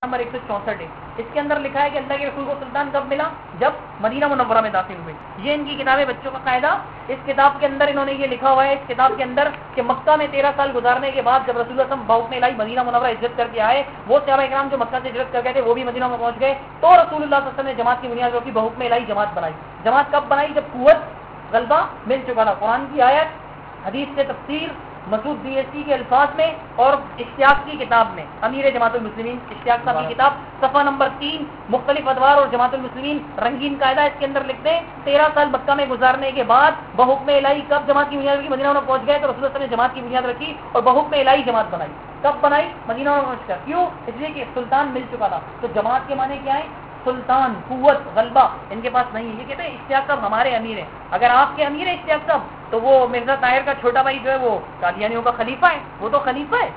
Number 164 ہے. اس کے اندر لکھا ہے کہ اللہ کے رسول کو سلطان کب ملا؟ جب مدینہ منورہ میں داخل ہوئے. یہ ان کی کتابیں بچوں کا قاعدہ. اس کتاب کے اندر انہوں نے یہ لکھا ہوا ہے اس کتاب کے اندر کہ مکہ میں 13 سال گزارنے کے بعد جب رسول اللہ صلی اللہ علیہ وسلم بہت میں لائی مدینہ منورہ ہجرت کر کے آئے, وہ صحابہ کرام جو مکہ سے ہجرت کر گئے تھے وہ بھی مدینہ میں پہنچ گئے, تو رسول اللہ صلی اللہ علیہ وسلم نے جماعت کی بنیاد رکھی, بہت میں لائی جماعت بنائی. جماعت کب بنائی؟ جب قوت غلبہ مل چکا تھا. قرآن کی آیت, حدیث سے تفسیر, مسعود BSc کے الفاظ میں اور اشتیاق کی کتاب میں, امیر جماعت المسلمین اشتیاق صاحب کی کتاب صفحہ نمبر 3, مختلف ادوار اور جماعت المسلمین رنگین قاعدہ. اس کے اندر لکھتے ہیں 13 سال مکہ میں گزارنے کے بعد بحکم الہی کب جماعت کی بنیاد رکھی؟ مدینہ میں پہنچ گئے تو رسول اللہ صلی اللہ علیہ وسلم نے جماعت کی بنیاد رکھی اور بحکم الہی جماعت بنائی. کب بنائی؟ مدینہ میں پہنچ کر. کیوں؟ اس لیے کہ سلطان مل چکا تھا. تو جماعت کے معنی کیا ہے؟ سلطان, قوت, غلبہ. ان کے پاس نہیں ہے. یہ کہتے ہیں اشتیاق صاحب ہمارے امیر ہیں. اگر آپ کے امیر ہیں اشتیاق صاحب تو وہ مرزا طاہر کا چھوٹا بھائی جو ہے وہ قادیانیوں کا خلیفہ ہے, وہ تو خلیفہ ہے.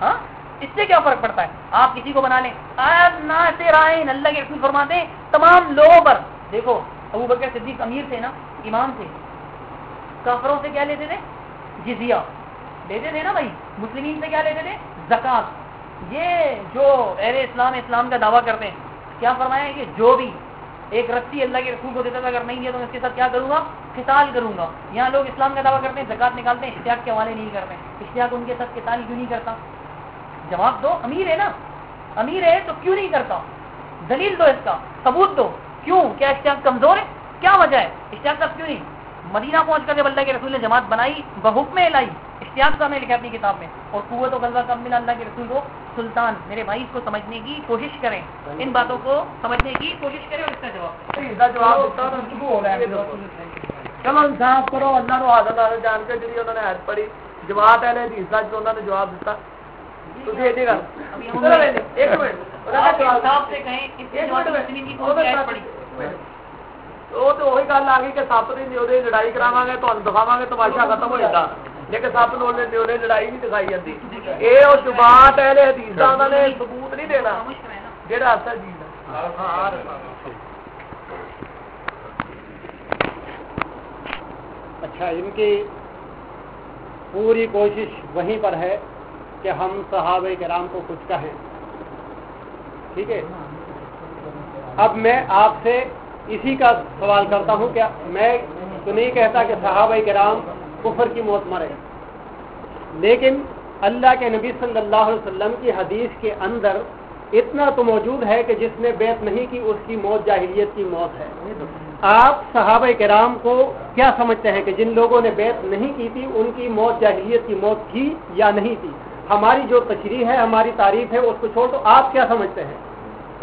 ہاں, اس سے کیا فرق پڑتا ہے؟ آپ کسی کو بنا لیں. ناصرین, اللہ کے رسول فرماتے ہیں تمام لوگوں پر. دیکھو ابو بکر صدیق امیر تھے نا, امام تھے, کافروں سے کیا لیتے تھے؟ جزیہ لیتے تھے نا بھائی. مسلمین سے کیا لیتے تھے؟ زکات. یہ جو اہل اسلام کا دعویٰ کرتے ہیں, کیا فرمایا ہے کہ جو بھی ایک رسی اللہ کے رسول کو دیتا تھا, اگر نہیں دیا تو میں اس کے ساتھ کیا کروں گا؟ قتال کروں گا. یہاں لوگ اسلام کا دعویٰ کرتے ہیں, زکات نکالتے ہیں, اشتیاق کے حوالے نہیں کرتے. اشتیاق ان کے ساتھ قتال کیوں نہیں کرتا؟ جواب دو. امیر ہے نا, امیر ہے تو کیوں نہیں کرتا؟ دلیل دو, اس کا ثبوت دو. کیوں؟ کیا اشتیاق کمزور ہے؟ کیا وجہ ہے؟ اشتیاق صاحب کیوں نہیں؟ مدینہ پہنچ کر جب اللہ کے رسول نے جماعت بنائی بحکم الہی, اشتیاق صاحب نے لکھا اپنی کتاب میں. اور قوت و غلبہ کب ملا اللہ کے رسول کو؟ سلطان. میرے بھائی اس کو سمجھنے کی کوشش کریں, ان باتوں کو سمجھنے کی کوشش کریں. اور اس کا چلو انصاف کرو, اللہ نو حاضر نال جان کے جی انہوں نے حد پڑھی جماعت اہل حدیث دا جو انہوں نے جواب دیتا. تسی ایڈی گل ایک منٹ انصاف سے کہیں اس کی جماعت مسلمین کی کون سی آیت پڑھی؟ وہ تو وہی گل آ گئی کہ سپ نہیں وہ لڑائی کراواں گے, تمہیں دکھاواں گے, تماشا ختم ہو جاتا. لیکن سپ نو لڑائی نہیں دکھائی جاتی. یہ وہ جماعت اہل حدیث دا انہوں نے ثبوت نہیں دینا جہاں اصل چیز ہے. اچھا, ان کی پوری کوشش وہیں پر ہے کہ ہم صحابہ کرام کو کچھ کہیں. ٹھیک ہے, اب میں آپ سے اسی کا سوال کرتا ہوں. کہ میں تو نہیں کہتا کہ صحابہ کرام کفر کی موت مرے, لیکن اللہ کے نبی صلی اللہ علیہ وسلم کی حدیث کے اندر اتنا تو موجود ہے کہ جس نے بیعت نہیں کی اس کی موت جاہلیت کی موت ہے. آپ صحابہ کرام کو کیا سمجھتے ہیں کہ جن لوگوں نے بیعت نہیں کی تھی ان کی موت جاہلیت کی موت تھی یا نہیں تھی؟ ہماری جو تشریح ہے, ہماری تعریف ہے, اس کو چھوڑ تو آپ کیا سمجھتے ہیں؟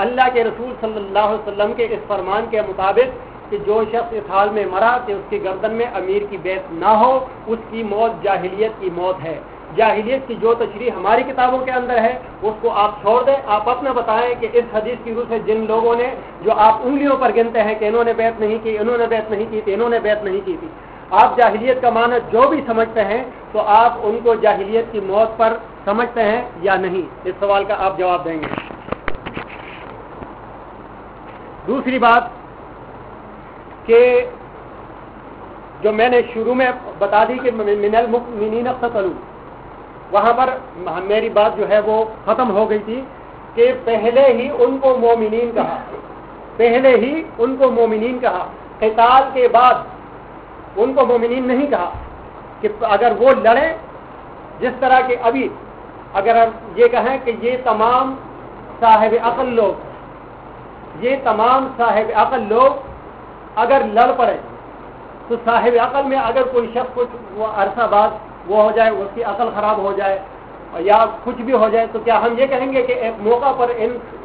اللہ کے رسول صلی اللہ علیہ وسلم کے اس فرمان کے مطابق کہ جو شخص اس حال میں مرا کہ اس کی گردن میں امیر کی بیعت نہ ہو, اس کی موت جاہلیت کی موت ہے. جاہلیت کی جو تشریح ہماری کتابوں کے اندر ہے اس کو آپ چھوڑ دیں. آپ اپنا بتائیں کہ اس حدیث کی روح سے جن لوگوں نے, جو آپ انگلیوں پر گنتے ہیں کہ انہوں نے بیعت نہیں کی, انہوں نے بیعت نہیں کی تھی, انہوں نے بیعت نہیں کی تھی, آپ جاہلیت کا معنی جو بھی سمجھتے ہیں تو آپ ان کو جاہلیت کی موت پر سمجھتے ہیں یا نہیں؟ اس سوال کا آپ جواب دیں گے. دوسری بات کہ جو میں نے شروع میں بتا دی کہ من المؤمنین قتلوا, وہاں پر میری بات جو ہے وہ ختم ہو گئی تھی کہ پہلے ہی ان کو مومنین کہا, پہلے ہی ان کو مومنین کہا. قتال کے بعد ان کو مومنین نہیں کہا. کہ اگر وہ لڑیں, جس طرح کہ ابھی اگر یہ کہیں کہ یہ تمام صاحب عقل لوگ, یہ تمام صاحب عقل لوگ اگر لڑ پڑے تو صاحب عقل میں اگر کوئی شخص کچھ وہ عرصہ بعد وہ ہو جائے, اس کی عقل خراب ہو جائے یا کچھ بھی ہو جائے, تو کیا ہم یہ کہیں گے کہ ایک موقع پر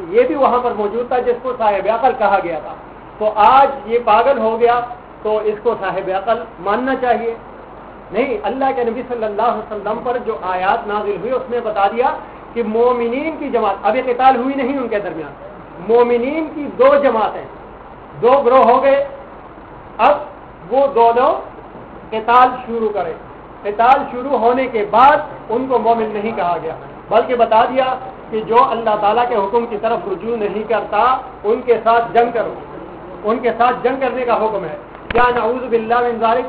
یہ بھی وہاں پر موجود تھا جس کو صاحب عقل کہا گیا تھا, تو آج یہ پاگل ہو گیا تو اس کو صاحب عقل ماننا چاہیے؟ نہیں. اللہ کے نبی صلی اللہ علیہ وسلم پر جو آیات نازل ہوئی اس میں بتا دیا کہ مومنین کی جماعت, ابھی قتال ہوئی نہیں ان کے درمیان, مومنین کی دو جماعتیں, دو گروہ ہو گئے. اب وہ دونوں قتال شروع کرے. قتال شروع ہونے کے بعد ان کو مومن نہیں کہا گیا, بلکہ بتا دیا کہ جو اللہ تعالیٰ کے حکم کی طرف رجوع نہیں کرتا ان کے ساتھ جنگ کرو. ان کے ساتھ جنگ کرنے کا حکم ہے. کیا نعوذ باللہ من ذالک,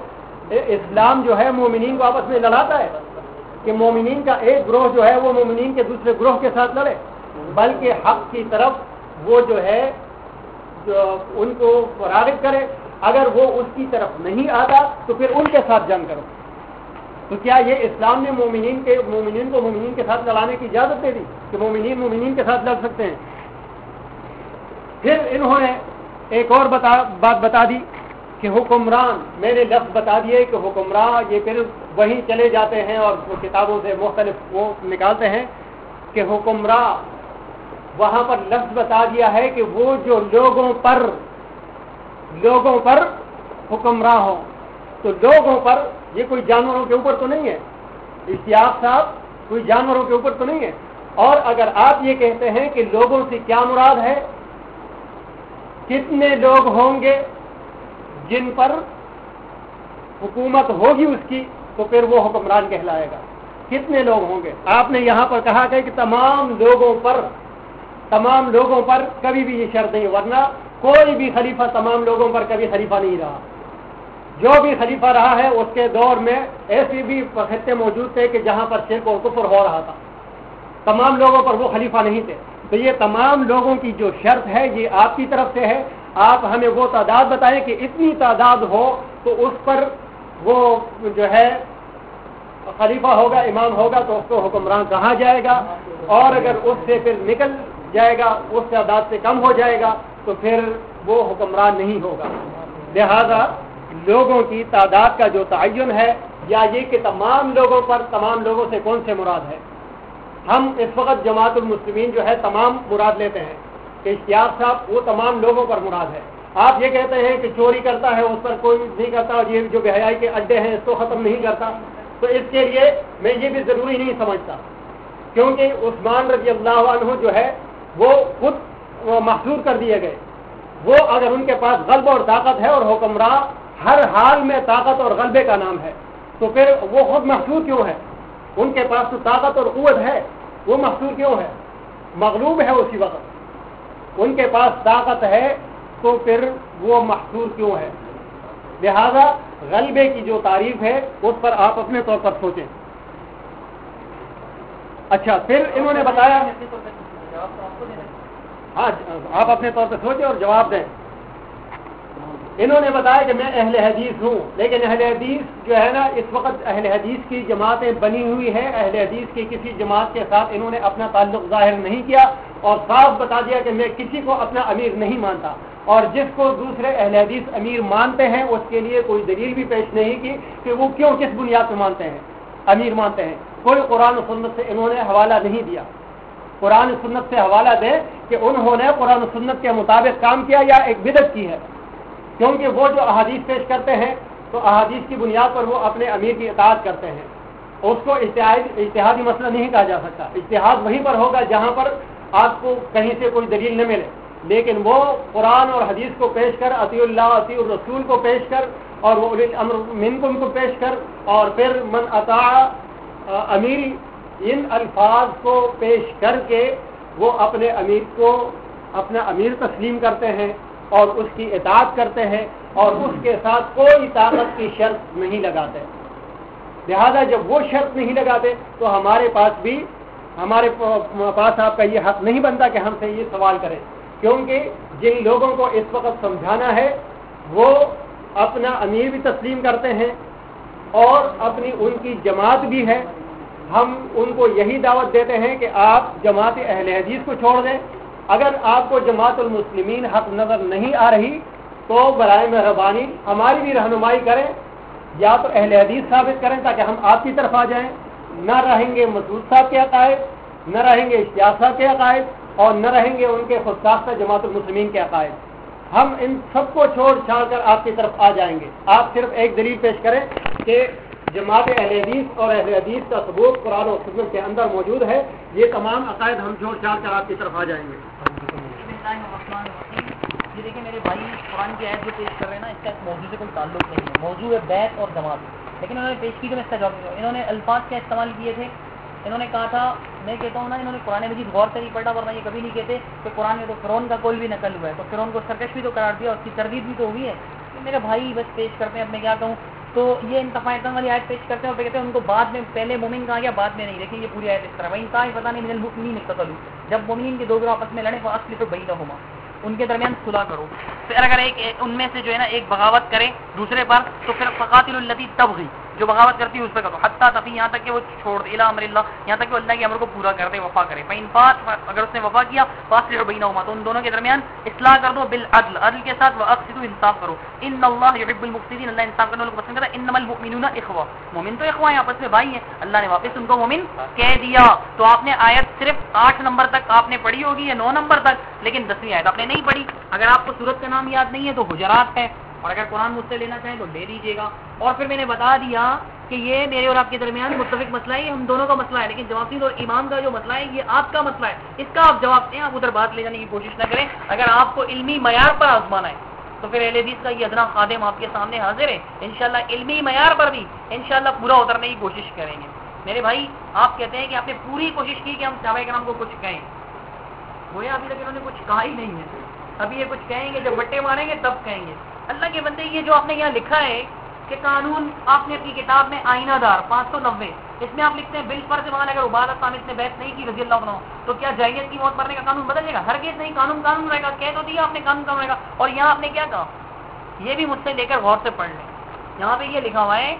اسلام جو ہے مومنین کو آپس میں لڑاتا ہے کہ مومنین کا ایک گروہ جو ہے وہ مومنین کے دوسرے گروہ کے ساتھ لڑے؟ بلکہ حق کی طرف وہ جو ہے جو ان کو راغب کرے. اگر وہ اس کی طرف نہیں آتا تو پھر ان کے ساتھ جنگ کرو. تو کیا یہ اسلام نے مومنین کو مومنین کے ساتھ لڑانے کی اجازت دے دی کہ مومنین کے ساتھ لڑ سکتے ہیں؟ پھر انہوں نے ایک اور بات بتا دی کہ حکمران، میں نے لفظ بتا دیے کہ حکمران، یہ پھر وہیں چلے جاتے ہیں اور وہ کتابوں سے مختلف وہ نکالتے ہیں کہ حکمران، وہاں پر لفظ بتا دیا ہے کہ وہ جو لوگوں پر حکمراں ہوں. تو لوگوں پر یہ کوئی جانوروں کے اوپر تو نہیں ہے، اشتیاق صاحب کوئی جانوروں کے اوپر تو نہیں ہے. اور اگر آپ یہ کہتے ہیں کہ لوگوں سے کیا مراد ہے، کتنے لوگ ہوں گے جن پر حکومت ہوگی اس کی، تو پھر وہ حکمران کہلائے گا. کتنے لوگ ہوں گے؟ آپ نے یہاں پر کہا کہ تمام لوگوں پر کبھی بھی یہ شرط نہیں، ورنہ کوئی بھی خلیفہ تمام لوگوں پر کبھی خلیفہ نہیں رہا. جو بھی خلیفہ رہا ہے اس کے دور میں ایسی بھی خطے موجود تھے کہ جہاں پر شرک اور کفر ہو رہا تھا، تمام لوگوں پر وہ خلیفہ نہیں تھے. تو یہ تمام لوگوں کی جو شرط ہے یہ آپ کی طرف سے ہے. آپ ہمیں وہ تعداد بتائیں کہ اتنی تعداد ہو تو اس پر وہ جو ہے خلیفہ ہوگا، امام ہوگا، تو اس کو حکمران کہا جائے گا. اور اگر اس سے پھر نکل جائے گا، اس تعداد سے کم ہو جائے گا، تو پھر وہ حکمران نہیں ہوگا. لہذا لوگوں کی تعداد کا جو تعین ہے، یا یہ کہ تمام لوگوں پر، تمام لوگوں سے کون سے مراد ہے؟ ہم اس وقت جماعت المسلمین جو ہے تمام مراد لیتے ہیں کہ اشتیاق صاحب وہ تمام لوگوں پر مراد ہے. آپ یہ کہتے ہیں کہ چوری کرتا ہے اس پر کوئی نہیں کرتا، اور یہ جو بے حیائی کے اڈے ہیں اس کو ختم نہیں کرتا. تو اس کے لیے میں یہ بھی ضروری نہیں سمجھتا، کیونکہ عثمان رضی اللہ عنہ جو ہے وہ خود محصور کر دیے گئے. وہ اگر ان کے پاس غلبہ اور طاقت ہے، اور حکمراں ہر حال میں طاقت اور غلبے کا نام ہے، تو پھر وہ خود محصور کیوں ہے؟ ان کے پاس تو طاقت اور قوت ہے، وہ محصور کیوں ہے؟ مغلوب ہے اسی وقت. ان کے پاس طاقت ہے تو پھر وہ محصور کیوں ہے؟ لہذا غلبے کی جو تعریف ہے اس پر آپ اپنے طور پر سوچیں. اچھا، پھر انہوں نے بتایا، ہاں آپ اپنے طور پہ سوچیں اور جواب دیں. انہوں نے بتایا کہ میں اہل حدیث ہوں، لیکن اہل حدیث جو ہے نا، اس وقت اہل حدیث کی جماعتیں بنی ہوئی ہیں. اہل حدیث کی کسی جماعت کے ساتھ انہوں نے اپنا تعلق ظاہر نہیں کیا، اور صاف بتا دیا کہ میں کسی کو اپنا امیر نہیں مانتا. اور جس کو دوسرے اہل حدیث امیر مانتے ہیں اس کے لیے کوئی دلیل بھی پیش نہیں کی کہ وہ کیوں، کس بنیاد پہ مانتے ہیں، امیر مانتے ہیں. کوئی قرآن و سنت سے انہوں نے حوالہ نہیں دیا. قرآن و سنت سے حوالہ دیں کہ انہوں نے قرآن و سنت کے مطابق کام کیا یا ایک بدعت کی ہے. کیونکہ وہ جو احادیث پیش کرتے ہیں تو احادیث کی بنیاد پر وہ اپنے امیر کی اطاعت کرتے ہیں. اس کو اجتہادی مسئلہ نہیں کہا جا سکتا. اجتہاد وہیں پر ہوگا جہاں پر آپ کو کہیں سے کوئی دلیل نہ ملے. لیکن وہ قرآن اور حدیث کو پیش کر، اطیع اللہ اطیع الرسول کو پیش کر، اور وہ اولی الامر منکم کو پیش کر، اور پھر من اطاع امیری، ان الفاظ کو پیش کر کے وہ اپنے امیر کو اپنا امیر تسلیم کرتے ہیں اور اس کی اطاعت کرتے ہیں، اور اس کے ساتھ کوئی طاقت کی شرط نہیں لگاتے. لہذا جب وہ شرط نہیں لگاتے تو ہمارے پاس آپ کا یہ حق نہیں بنتا کہ ہم سے یہ سوال کریں، کیونکہ جن لوگوں کو اس وقت سمجھانا ہے وہ اپنا امیر بھی تسلیم کرتے ہیں اور اپنی ان کی جماعت بھی ہے. ہم ان کو یہی دعوت دیتے ہیں کہ آپ جماعت اہل حدیث کو چھوڑ دیں. اگر آپ کو جماعت المسلمین حق نظر نہیں آ رہی تو برائے مہربانی ہماری بھی رہنمائی کریں، یا تو اہل حدیث ثابت کریں تاکہ ہم آپ کی طرف آ جائیں. نہ رہیں گے مسعود صاحب کے عقائد، نہ رہیں گے اشتیاق صاحب کے عقائد، اور نہ رہیں گے ان کے خود ساختہ جماعت المسلمین کے عقائد. ہم ان سب کو چھوڑ چھاڑ کر آپ کی طرف آ جائیں گے. آپ صرف ایک دلیل پیش کریں کہ جماعت اہل حدیث اور اہل حدیث کا ثبوت قرآن و سنت کے اندر موجود ہے. یہ تمام عقائد ہم چھوڑ چھاڑ کر آپ کی طرف آ جائیں گے. یہ دیکھیں میرے بھائی، قرآن کی آیت جو پیش کر رہے ہیں نا، اس کا موضوع سے کوئی تعلق نہیں ہے. موضوع ہے بیعت اور جماعت، لیکن انہوں نے پیش کی تو میں اس کا جواب دوں. انہوں نے الفاظ کیا استعمال کیے تھے؟ انہوں نے کہا تھا، میں کہتا ہوں نا، انہوں نے قرآن مجید غور سے نہیں پڑھا، ورنہ یہ کبھی نہیں کہتے کہ قرآن میں تو فرعون کا قول بھی نقل ہوا ہے، تو فرعون کو سرکش بھی تو قرار دیا، اس کی تردید بھی تو ہوئی ہے. میرے بھائی بس پیش کرتے ہیں، اب میں کیا کہوں. تو یہ انتفاعتن والی آیت پیش کرتے ہیں اور پھر کہتے ہیں ان کو بعد میں پہلے مومن کہا گیا بعد میں نہیں. دیکھیں یہ پوری آیت اس طرح انتہائی پتہ نہیں من المؤمنین اقتتلوا, جب مومنین کے دو گروہ آپس میں لڑیں فاصلحوا بینہما, ان کے درمیان صلح کرو. پھر اگر ایک ان میں سے جو ہے نا ایک بغاوت کرے دوسرے پر تو پھر فقاتلوا التی تبغی, جو بغاوت کرتی ہے اس پہ کرو, حتیٰ تفی, یہاں تک کہ وہ چھوڑ دے, الی امر اللہ, یہاں تک کہ اللہ کے امر کو پورا کر دے, وفا کرے. فإن فات, اگر اس نے وفا کیا, فاصلحوا بینہما, تو ان دونوں کے درمیان اصلاح کر دو, بالعدل, عدل کے ساتھ, واقسطوا, انصاف کرو. ان اللہ یحب المقسطین, اللہ انصاف کرنے والوں کو پسند کرتا ہے. انما المؤمنون اخوہ, مومن تو اخوہ ہیں, آپس میں بھائی ہیں. اللہ نے واپس ان کو مومن کہہ دیا. تو آپ نے آیت صرف 8 نمبر تک آپ نے پڑھی ہوگی یا 9 نمبر تک, لیکن 10ویں آیت آپ نے نہیں پڑھی. اگر آپ کو سورت کا نام یاد نہیں ہے تو حجرات ہے, اور اگر قرآن مجھ سے لینا چاہیں تو لے لیجیے گا. اور پھر میں نے بتا دیا کہ یہ میرے اور آپ کے درمیان متفق مسئلہ ہے, یہ ہم دونوں کا مسئلہ ہے, لیکن جواسیس اور امام کا جو مسئلہ ہے یہ آپ کا مسئلہ ہے, اس کا آپ جواب دیں, آپ ادھر بات لے جانے کی کوشش نہ کریں. اگر آپ کو علمی معیار پر آزمانا ہے تو پھر اہل حدیث کا یہ ادنا خادم آپ کے سامنے حاضر ہے, انشاءاللہ علمی معیار پر بھی انشاءاللہ پورا اترنے کی کوشش کریں گے. میرے بھائی آپ کہتے ہیں کہ آپ نے پوری کوشش کی کہ ہم صحابہ کرام کو کچھ کہیں, گویا ابھی تک انہوں نے کچھ کہا ہی نہیں ہے. ابھی یہ کچھ کہیں گے, جب بٹے ماریں گے تب کہیں گے. اللہ کے بندے, یہ جو آپ نے یہاں لکھا ہے کہ قانون آپ نے اپنی کتاب میں آئینہ دار 590, اس میں آپ لکھتے ہیں بالفرض مان اگر عبادہ صامت نے بیعت نہیں کی رضی اللہ عنہ تو کیا جاہلیت کی موت مرنے کا قانون بدل جائے گا؟ ہرگز نہیں, قانون قانون رہے گا. کہہ تو دیا آپ نے قانون قانون رہے گا. اور یہاں آپ نے کیا کہا, یہ بھی مجھ سے لے کر غور سے پڑھ لیں. یہاں پہ یہ لکھا ہوا ہے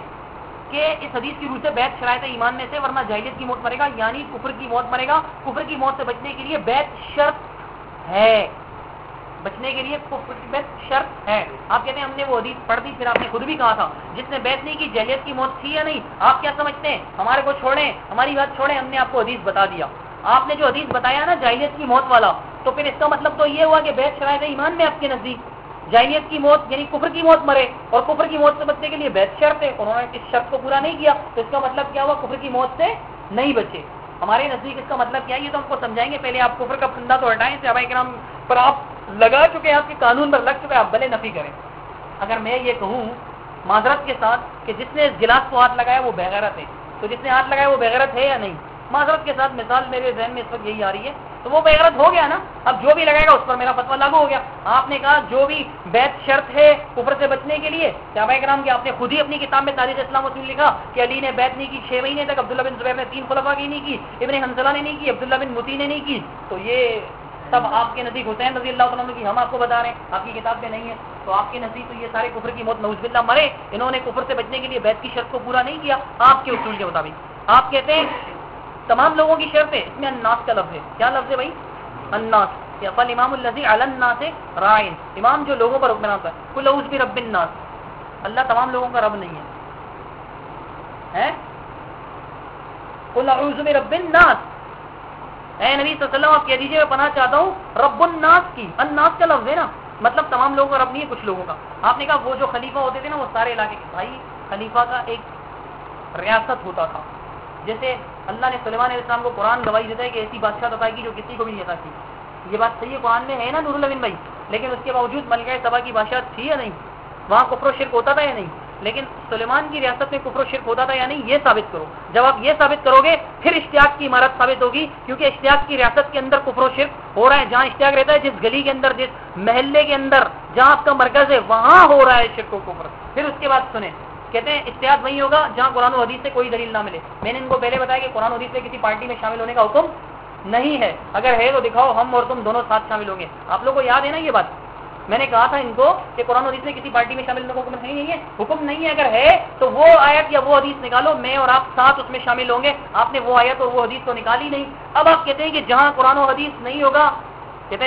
کہ اس حدیث کی روح سے بیعت شرائط ایمان میں سے, ورنہ جاہلیت کی موت مرے گا, یعنی کفر کی موت مرے گا. کفر کی موت سے بچنے کے لیے بیعت شرط ہے, بچنے کے لیے کفر کی بیعت شرط ہے. آپ کہتے ہیں ہم نے وہ حدیث پڑھ دی, پھر آپ نے خود بھی کہا تھا جس نے بیعت نہیں کی جاہلیت کی موت تھی یا نہیں. آپ کیا سمجھتے ہیں, ہمارے کو چھوڑیں, ہماری بات چھوڑیں, ہم نے آپ کو حدیث بتا دیا. آپ نے جو حدیث بتایا نا جاہلیت کی موت والا, تو پھر اس کا مطلب تو یہ ہوا کہ بیعت شرائط ایمان میں آپ کے نزدیک جاہلیت کی موت یعنی کفر کی موت مرے, اور کفر کی موت سے بچنے کے لیے بیعت شرط ہے. انہوں نے اس شرط کو پورا نہیں کیا, تو اس کا مطلب کیا ہوا, کفر کی موت سے نہیں بچے. ہمارے نزدیک اس کا مطلب کیا ہے یہ تو ہم کو سمجھائیں گے. پہلے آپ کفر کا پھندا تو ہٹائیں, صحابہ کرام پر آپ لگا چکے ہیں, آپ کے قانون پر لگ چکے ہیں, آپ بھلے نفی کریں. اگر میں یہ کہوں معذرت کے ساتھ کہ جس نے اس گلاس کو ہاتھ لگایا وہ بغیرت ہے, تو جس نے ہاتھ لگایا وہ بغیرت ہے یا نہیں؟ معذرت کے ساتھ مثال میرے ذہن میں اس وقت یہی آ رہی ہے, تو وہ بغیرت ہو گیا نا. اب جو بھی لگائے گا اس پر میرا فتویٰ لاگو ہو گیا. آپ نے کہا جو بھی بیعت شرط ہے کفر سے بچنے کے لیے, صحابہ کرام کے آپ نے خود ہی اپنی کتاب میں تاریخ اسلام اس میں لکھا کہ علی نے بیعت نہیں کی 6 مہینے تک, عبداللہ بن زبیر نے 3 خلفاء کی نہیں کی, ابن حنظلہ نے نہیں کی, عبداللہ بن متی نے نہیں کی. تو یہ سب آپ کے نزدیک حسین رضی اللہ عنہ کی ہم آپ کو بتا رہے ہیں, آپ کی کتاب میں نہیں ہے. تو آپ کے نزدیک تو یہ سارے کفر کی موت نعوذ باللہ مرے, انہوں نے کفر سے بچنے کے لیے بیعت کی شرط کو پورا نہیں کیا آپ کے اصول کے مطابق. آپ کہتے ہیں تمام لوگوں کی شرط ہے, اس میں الناس کا لفظ ہے. کیا لفظ ہے بھائی؟ الناس. فالامام الذی علی الناس رائن, امام جو لوگوں پر حکمران ہے. قل اعوذ برب الناس, اللہ تمام لوگوں کا رب نہیں ہے. قل اعوذ برب الناس, اے نبی صلی اللہ علیہ وسلم آپ کہہ دیجیے میں پناہ چاہتا ہوں رب الناس کی. الناس کا لفظ ہے نا, مطلب تمام لوگوں کا رب نہیں ہے, کچھ لوگوں کا. آپ نے کہا وہ جو خلیفہ ہوتے تھے نا وہ سارے علاقے کے, بھائی خلیفہ کا ایک ریاست ہوتا تھا. جیسے اللہ نے سلیمان علیہ السلام کو قرآن گواہی دیتا ہے کہ ایسی بادشاہ عطا کی جو کسی کو بھی نہیں عطا کی. یہ بات صحیح ہے, قرآن میں ہے نا نور الامین بھائی, لیکن اس کے باوجود ملکہ سبا کی بادشاہ تھی یا نہیں, وہاں کفر و شرک ہوتا تھا یا نہیں. لیکن سلیمان کی ریاست میں کفر و شرک ہوتا تھا یا نہیں, یہ ثابت کرو. جب آپ یہ ثابت کرو گے پھر اشتیاق کی عمارت ثابت ہوگی, کیونکہ اشتیاق کی ریاست کے اندر کفر و شرک ہو رہا ہے. جہاں اشتیاق رہتا ہے, جس گلی کے اندر, جس محلے کے اندر جہاں آپ کا مرکز ہے, وہاں ہو رہا ہے شرک و کفر. پھر اس کے بعد سنیں, کہتے ہیں اشتیاق وہی ہوگا جہاں قرآن و حدیث سے کوئی دلیل نہ ملے. میں نے ان کو پہلے بتایا کہ قرآن و حدیث سے کسی پارٹی میں شامل ہونے کا حکم نہیں ہے. اگر ہے تو دکھاؤ, ہم اور تم دونوں ساتھ شامل ہوں گے. آپ لوگوں کو یاد ہے نا یہ بات, میں نے کہا تھا ان کو کہ قرآن و حدیث میں کسی پارٹی میں شامل ہونے کا حکم نہیں ہے, حکم نہیں ہے. اگر ہے تو وہ آیت یا وہ حدیث نکالو, میں اور آپ ساتھ اس میں شامل ہوں گے. آپ نے وہ آیت اور وہ حدیث تو نکالی نہیں. اب آپ کہتے ہیں کہ جہاں قرآن و حدیث نہیں ہوگا, کہتے ہیں